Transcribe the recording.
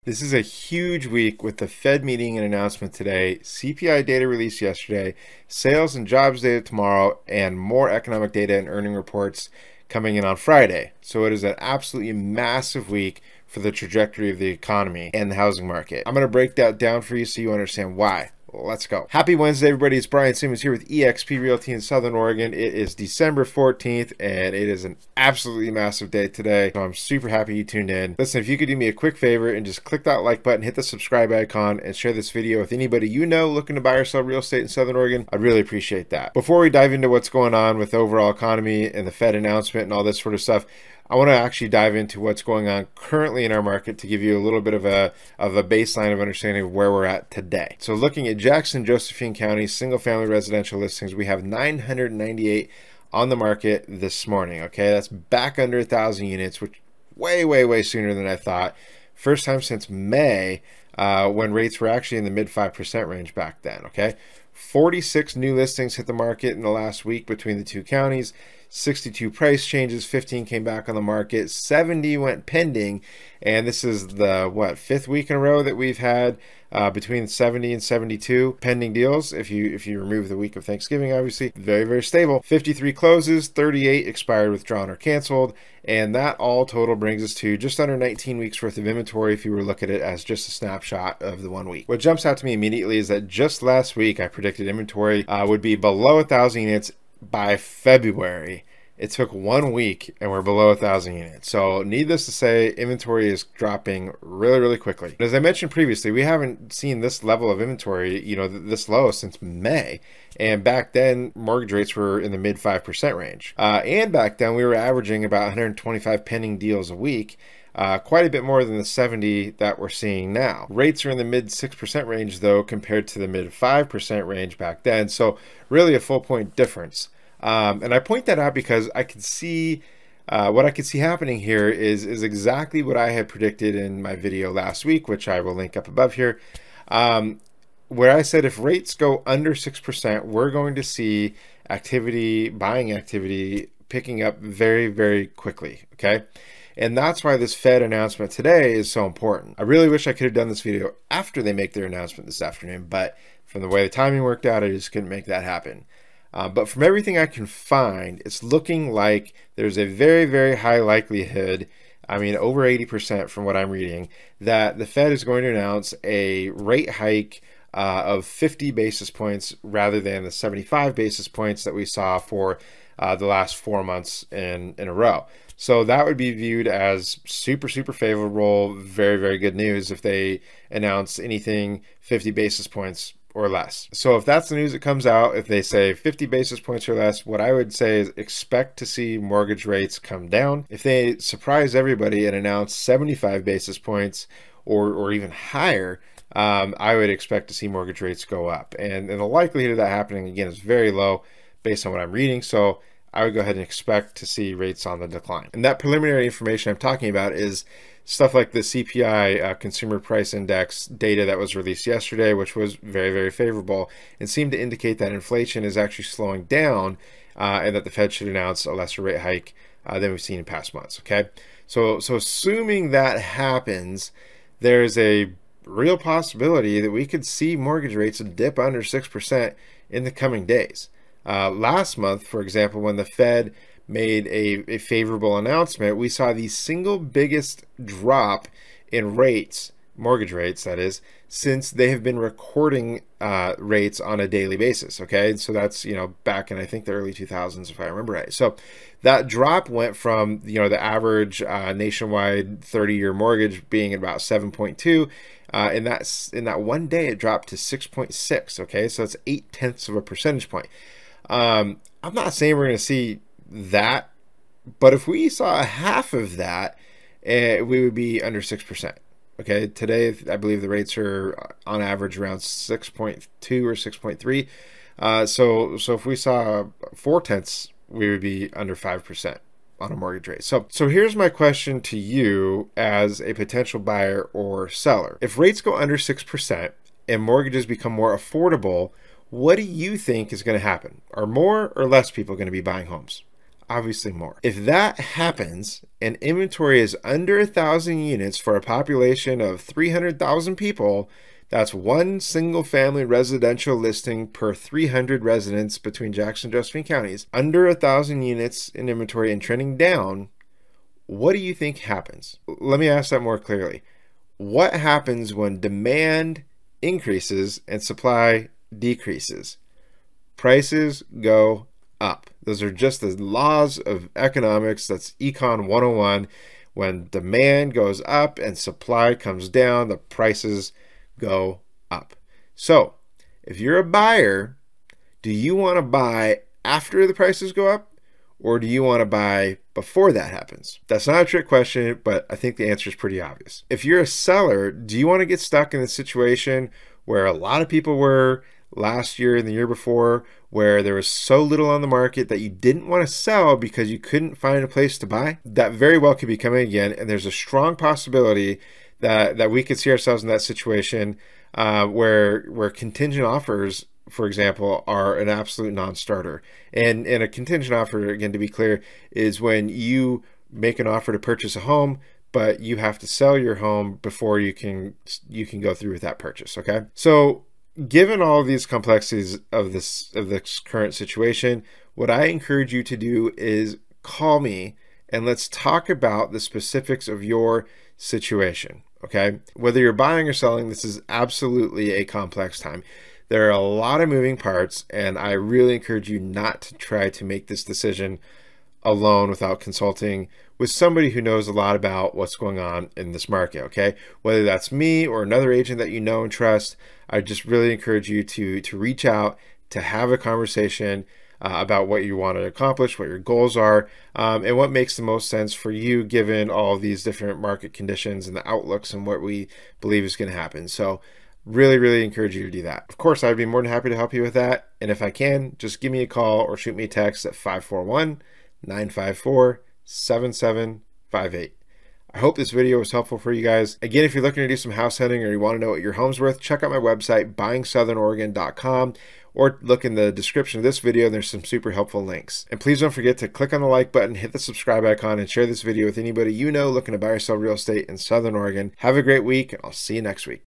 This is a huge week with the Fed meeting and announcement today, CPI data released yesterday, sales and jobs data tomorrow, and more economic data and earning reports coming in on Friday. So it is an absolutely massive week for the trajectory of the economy and the housing market. I'm going to break that down for you so you understand why. Let's go. Happy Wednesday, everybody. It's Brian Simmons here with eXp Realty in Southern Oregon. It is December 14th, and it is an absolutely massive day today. So I'm super happy you tuned in. Listen, if you could do me a quick favor and just click that like button, hit the subscribe icon, and share this video with anybody you know looking to buy or sell real estate in Southern Oregon, I'd really appreciate that. Before we dive into what's going on with the overall economy and the Fed announcement and all this sort of stuff, I want to actually dive into what's going on currently in our market to give you a little bit of a baseline of understanding of where we're at today. So looking at Jackson, Josephine County, single family residential listings, we have 998 on the market this morning. Okay, that's back under 1,000 units, which way sooner than I thought. First time since May, when rates were actually in the mid 5% range back then. Okay, 46 new listings hit the market in the last week between the two counties. 62 price changes, 15 came back on the market, 70 went pending, and this is the fifth week in a row that we've had between 70 and 72 pending deals. If you remove the week of Thanksgiving, obviously very stable. 53 closes, 38 expired, withdrawn, or canceled, and that all total brings us to just under 19 weeks worth of inventory if you were to look at it as just a snapshot of the 1 week. What jumps out to me immediately is that just last week I predicted inventory would be below 1,000 units by February. It took 1 week and we're below 1,000 units. So needless to say, inventory is dropping really quickly. As I mentioned previously, we haven't seen this level of inventory, this low since May. And back then, mortgage rates were in the mid 5% range. And back then, we were averaging about 125 pending deals a week. Quite a bit more than the 70 that we're seeing now. Rates are in the mid 6% range though, compared to the mid 5% range back then. So really a full point difference. And I point that out because I could see what I could see happening here is exactly what I had predicted in my video last week, which I will link up above here, where I said if rates go under 6%, we're going to see buying activity picking up very quickly. Okay. And that's why this Fed announcement today is so important. I really wish I could have done this video after they make their announcement this afternoon, but from the way the timing worked out, I just couldn't make that happen. But from everything I can find, it's looking like there's a very high likelihood, I mean over 80% from what I'm reading, that the Fed is going to announce a rate hike of 50 basis points rather than the 75 basis points that we saw for the last 4 months in a row. So that would be viewed as super favorable, very good news if they announce anything 50 basis points or less. So if that's the news that comes out, if they say 50 basis points or less, what I would say is expect to see mortgage rates come down. If they surprise everybody and announce 75 basis points or even higher, I would expect to see mortgage rates go up. And the likelihood of that happening, again, is very low based on what I'm reading. So I would go ahead and expect to see rates on the decline. And that preliminary information I'm talking about is stuff like the CPI Consumer Price Index data that was released yesterday, which was very favorable and seemed to indicate that inflation is actually slowing down and that the Fed should announce a lesser rate hike than we've seen in past months. Okay, so assuming that happens, there's a real possibility that we could see mortgage rates dip under 6% in the coming days. Last month, for example, when the Fed made a favorable announcement, we saw the single biggest drop in rates, mortgage rates that is, since they have been recording rates on a daily basis. Okay, so that's back in I think the early 2000s if I remember right. So that drop went from the average nationwide 30-year mortgage being about 7.2. In that 1 day it dropped to 6.6. Okay, so that's 0.8 of a percentage point. I'm not saying we're going to see that, but if we saw half of that, we would be under 6%. Okay, today I believe the rates are on average around 6.2 or 6.3. So if we saw 0.4, we would be under 5% on a mortgage rate. So here's my question to you as a potential buyer or seller. If rates go under 6% and mortgages become more affordable, what do you think is going to happen? Are more or less people going to be buying homes? obviously more. If that happens and inventory is under 1,000 units for a population of 300,000 people, that's one single family residential listing per 300 residents between Jackson and Josephine counties, under 1,000 units in inventory and trending down, what do you think happens? Let me ask that more clearly. What happens when demand increases and supply decreases? Prices go up. Those are just the laws of economics. That's Econ 101. When demand goes up and supply comes down, the prices go up. So if you're a buyer, do you want to buy after the prices go up, or do you want to buy before that happens? That's not a trick question, but I think the answer is pretty obvious. If you're a seller, do you want to get stuck in the situation where a lot of people were last year and the year before, where there was so little on the market that you didn't want to sell because you couldn't find a place to buy? That very well could be coming again, and there's a strong possibility that we could see ourselves in that situation where contingent offers, for example, are an absolute non-starter. And a contingent offer, again, to be clear, is when you make an offer to purchase a home, but you have to sell your home before you can go through with that purchase. Okay, so given all of these complexities of this current situation, what I encourage you to do is call me and let's talk about the specifics of your situation. Okay, whether you're buying or selling, this is absolutely a complex time. There are a lot of moving parts, and I really encourage you not to try to make this decision alone without consulting with somebody who knows a lot about what's going on in this market. Okay, whether that's me or another agent that you know and trust, I just really encourage you to reach out, to have a conversation about what you want to accomplish, what your goals are, and what makes the most sense for you given all of these different market conditions and the outlooks and what we believe is going to happen. So really encourage you to do that. Of course, I'd be more than happy to help you with that. And if I can, just give me a call or shoot me a text at 541-954-7758. I hope this video was helpful for you guys. Again, if you're looking to do some house hunting or you want to know what your home's worth, check out my website, buyingsouthernoregon.com, or look in the description of this video. There's some super helpful links. And please don't forget to click on the like button, hit the subscribe icon, and share this video with anybody you know looking to buy or sell real estate in Southern Oregon. Have a great week, and I'll see you next week.